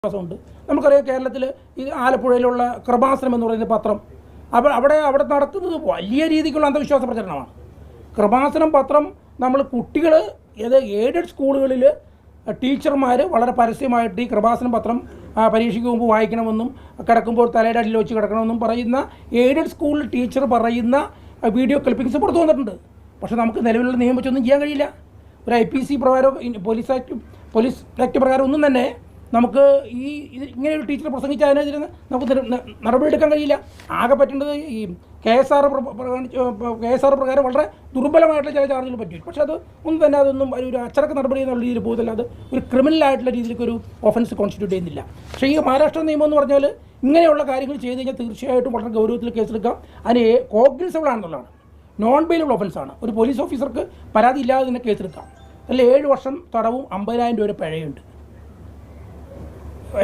ഉണ്ട്. നമുക്കറിയാം കേരളത്തിൽ ഈ ആലപ്പുഴയിലുള്ള കൃപാസനം എന്ന് പറയുന്ന പത്രം അവിടെ നടക്കുന്നത് വലിയ രീതിക്കുള്ള അന്ധവിശ്വാസ പ്രചരണമാണ്. കൃപാസനം പത്രം നമ്മൾ കുട്ടികൾ എയ്ഡഡ് സ്കൂളുകളിൽ ടീച്ചർമാർ വളരെ പരസ്യമായിട്ട് ഈ കൃപാസനം പത്രം പരീക്ഷയ്ക്ക് മുമ്പ് വായിക്കണമെന്നും കിടക്കുമ്പോൾ തലയുടെ അടിയിൽ വെച്ച് കിടക്കണമെന്നും പറയുന്ന എയ്ഡഡ് സ്കൂളിൽ ടീച്ചർ പറയുന്ന വീഡിയോ ക്ലിപ്പിങ്സ് പുറത്തു വന്നിട്ടുണ്ട്. പക്ഷേ നമുക്ക് നിലവിലുള്ള നിയമം വെച്ചൊന്നും ചെയ്യാൻ കഴിയില്ല. ഒരു IPC പ്രകാരം പോലീസ് ആക്ട് പ്രകാരം ഒന്നും തന്നെ നമുക്ക് ഇങ്ങനെ ഒരു ടീച്ചർ പ്രസംഗിച്ച അതിനെതിരെ നമുക്ക് നടപടിയെടുക്കാൻ കഴിയില്ല. ആകെ പറ്റേണ്ടത് ഈ KSR പ്രകാരം വളരെ ദുർബലമായിട്ടുള്ള ചില ചാർജുകൾ പറ്റും. പക്ഷേ അത് ഒന്നും തന്നെ അതൊന്നും ഒരു അച്ചടക്ക നടപടി എന്നുള്ള രീതിയിൽ പോകുന്നില്ല. അത് ഒരു ക്രിമിനലായിട്ടുള്ള രീതിയിലേക്ക് ഒരു ഒഫൻസ് കോൺസ്റ്റിറ്റ്യൂട്ട് ചെയ്യുന്നില്ല. പക്ഷേ ഈ മഹാരാഷ്ട്ര നിയമം എന്ന് പറഞ്ഞാൽ ഇങ്ങനെയുള്ള കാര്യങ്ങൾ ചെയ്ത് കഴിഞ്ഞാൽ തീർച്ചയായിട്ടും വളരെ ഗൗരവത്തിൽ കേസെടുക്കാം. അതിന് കോഗ്നിസബിൾ ആണെന്നുള്ളതാണ്. നോൺ ബെയിലബിൾ ഒഫൻസാണ്. ഒരു പോലീസ് ഓഫീസർക്ക് പരാതി ഇല്ലാതെ തന്നെ കേസെടുക്കാം. അതിൽ 7 വർഷം തടവും 50,000 രൂപ പിഴയുണ്ട്.